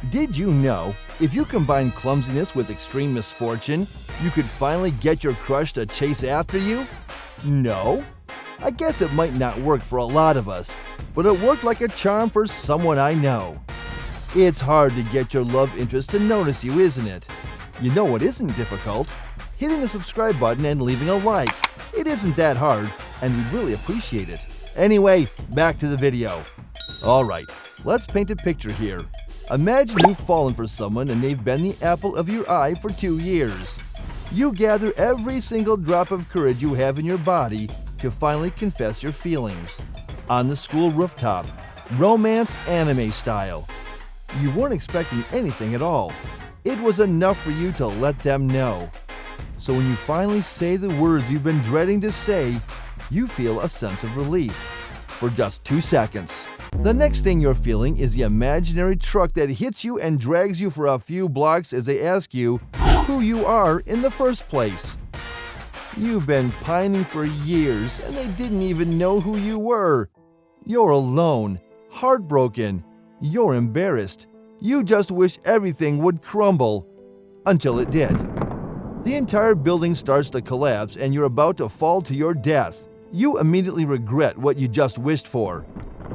Did you know, if you combine clumsiness with extreme misfortune, you could finally get your crush to chase after you? No? I guess it might not work for a lot of us, but it worked like a charm for someone I know. It's hard to get your love interest to notice you, isn't it? You know what isn't difficult? Hitting the subscribe button and leaving a like. It isn't that hard, and we'd really appreciate it. Anyway, back to the video. Alright, let's paint a picture here. Imagine you've fallen for someone and they've been the apple of your eye for 2 years. You gather every single drop of courage you have in your body to finally confess your feelings. On the school rooftop, romance anime style. You weren't expecting anything at all. It was enough for you to let them know. So when you finally say the words you've been dreading to say, you feel a sense of relief. For just 2 seconds. The next thing you're feeling is the imaginary truck that hits you and drags you for a few blocks as they ask you who you are in the first place. You've been pining for years and they didn't even know who you were. You're alone, heartbroken, you're embarrassed. You just wish everything would crumble. Until it did. The entire building starts to collapse and you're about to fall to your death. You immediately regret what you just wished for.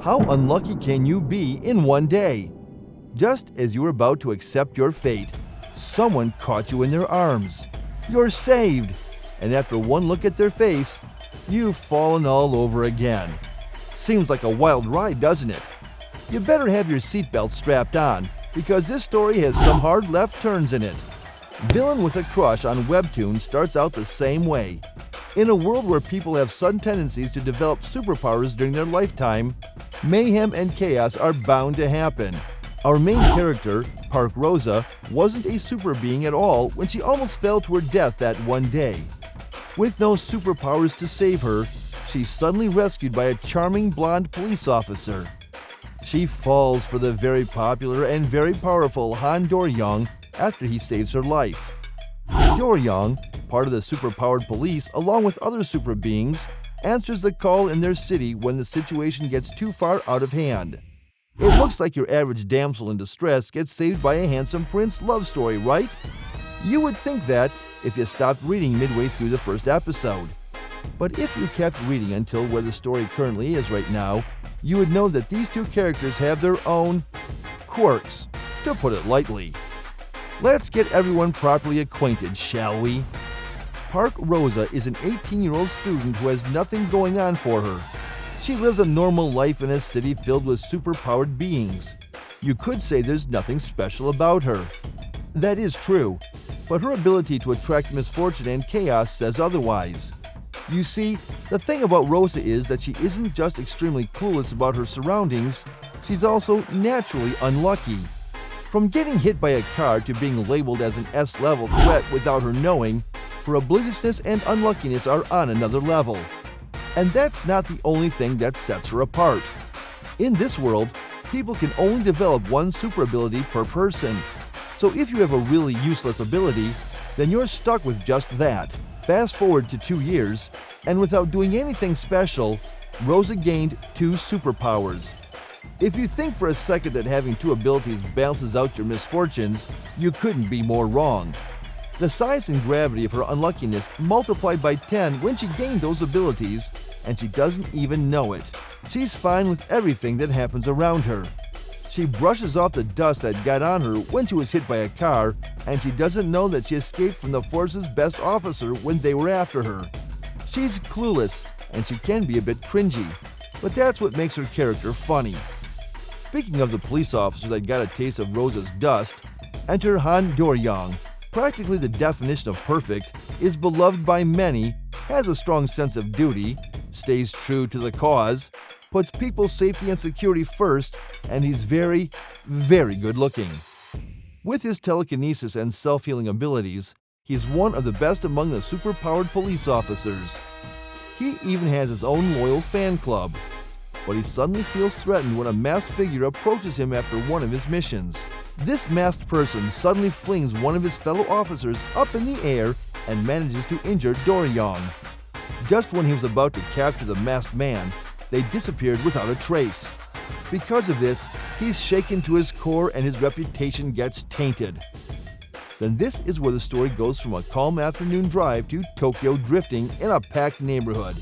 How unlucky can you be in one day? Just as you were about to accept your fate, someone caught you in their arms. You're saved! And after one look at their face, you've fallen all over again. Seems like a wild ride, doesn't it? You better have your seatbelt strapped on, because this story has some hard left turns in it. Villain with a Crush on Webtoon starts out the same way. In a world where people have sudden tendencies to develop superpowers during their lifetime, mayhem and chaos are bound to happen. Our main character, Park Rosa, wasn't a super being at all when she almost fell to her death that one day. With no superpowers to save her, she's suddenly rescued by a charming blonde police officer. She falls for the very popular and very powerful Han Do-young after he saves her life. Do-young, part of the superpowered police along with other super beings, answers the call in their city when the situation gets too far out of hand. It looks like your average damsel in distress gets saved by a handsome prince love story, right? You would think that if you stopped reading midway through the first episode. But if you kept reading until where the story currently is right now, you would know that these two characters have their own quirks, to put it lightly. Let's get everyone properly acquainted, shall we? Park Rosa is an 18-year-old student who has nothing going on for her. She lives a normal life in a city filled with superpowered beings. You could say there's nothing special about her. That is true, but her ability to attract misfortune and chaos says otherwise. You see, the thing about Rosa is that she isn't just extremely clueless about her surroundings, she's also naturally unlucky. From getting hit by a car to being labeled as an S-level threat without her knowing, her obliviousness and unluckiness are on another level. And that's not the only thing that sets her apart. In this world, people can only develop one super ability per person. So if you have a really useless ability, then you're stuck with just that. Fast forward to 2 years, and without doing anything special, Rosa gained 2 superpowers. If you think for a second that having 2 abilities balances out your misfortunes, you couldn't be more wrong. The size and gravity of her unluckiness multiplied by 10 when she gained those abilities, and she doesn't even know it. She's fine with everything that happens around her. She brushes off the dust that got on her when she was hit by a car, and she doesn't know that she escaped from the force's best officer when they were after her. She's clueless, and she can be a bit cringy, but that's what makes her character funny. Speaking of the police officer that got a taste of Rosa's dust, enter Han Do-young. Practically the definition of perfect, is beloved by many, has a strong sense of duty, stays true to the cause, puts people's safety and security first, and he's very, very good looking. With his telekinesis and self-healing abilities, he's one of the best among the superpowered police officers. He even has his own loyal fan club. But he suddenly feels threatened when a masked figure approaches him after one of his missions. This masked person suddenly flings one of his fellow officers up in the air and manages to injure Do-young. Just when he was about to capture the masked man, they disappeared without a trace. Because of this, he's shaken to his core and his reputation gets tainted. Then this is where the story goes from a calm afternoon drive to Tokyo drifting in a packed neighborhood.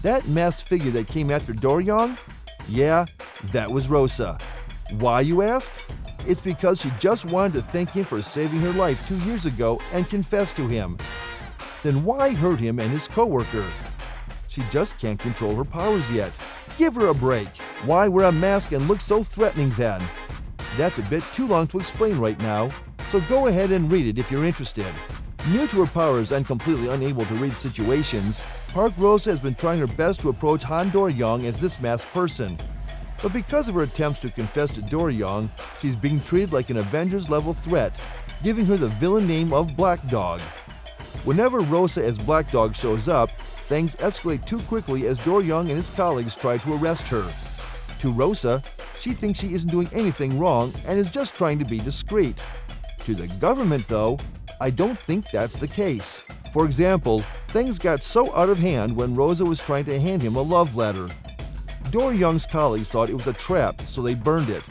That masked figure that came after Doryong? Yeah, that was Rosa. Why, you ask? It's because she just wanted to thank him for saving her life 2 years ago and confess to him. Then why hurt him and his coworker? She just can't control her powers yet. Give her a break. Why wear a mask and look so threatening then? That's a bit too long to explain right now, so go ahead and read it if you're interested. New to her powers and completely unable to read situations, Park Rosa has been trying her best to approach Han Doryong as this masked person. But because of her attempts to confess to Doryong, she's being treated like an Avengers-level threat, giving her the villain name of Black Dog. Whenever Rosa as Black Dog shows up, things escalate too quickly as Doryong and his colleagues try to arrest her. To Rosa, she thinks she isn't doing anything wrong and is just trying to be discreet. To the government, though, I don't think that's the case. For example, things got so out of hand when Rosa was trying to hand him a love letter. Doryong's colleagues thought it was a trap, so they burned it.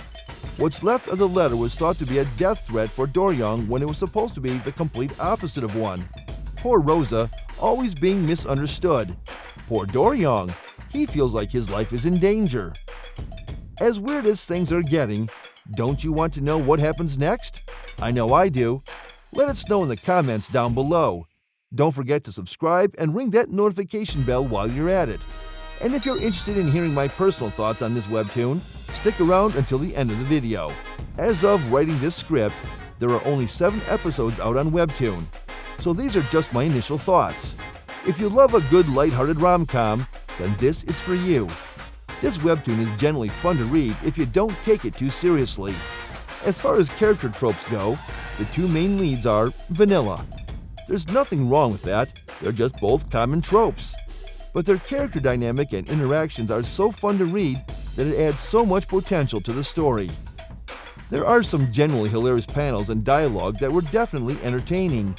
What's left of the letter was thought to be a death threat for Doryong when it was supposed to be the complete opposite of one. Poor Rosa, always being misunderstood. Poor Doryong, he feels like his life is in danger. As weird as things are getting, don't you want to know what happens next? I know I do. Let us know in the comments down below. Don't forget to subscribe and ring that notification bell while you're at it. And if you're interested in hearing my personal thoughts on this webtoon, stick around until the end of the video. As of writing this script, there are only 7 episodes out on Webtoon, so these are just my initial thoughts. If you love a good lighthearted rom-com, then this is for you. This webtoon is generally fun to read if you don't take it too seriously. As far as character tropes go, the 2 main leads are vanilla. There's nothing wrong with that, they're just both common tropes. But their character dynamic and interactions are so fun to read that it adds so much potential to the story. There are some genuinely hilarious panels and dialogue that were definitely entertaining.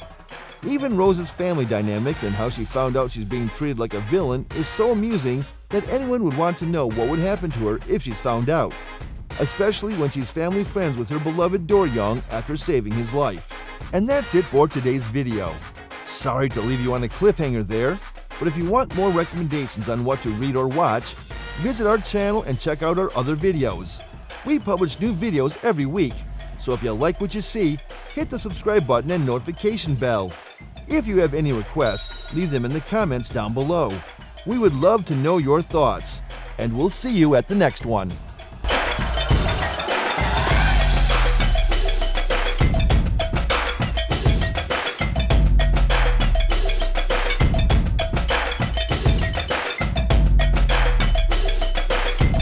Even Rosa's family dynamic and how she found out she's being treated like a villain is so amusing that anyone would want to know what would happen to her if she's found out, especially when she's family friends with her beloved Doryong after saving his life. And that's it for today's video. Sorry to leave you on a cliffhanger there, but if you want more recommendations on what to read or watch, visit our channel and check out our other videos. We publish new videos every week, so if you like what you see, hit the subscribe button and notification bell. If you have any requests, leave them in the comments down below. We would love to know your thoughts, and we'll see you at the next one.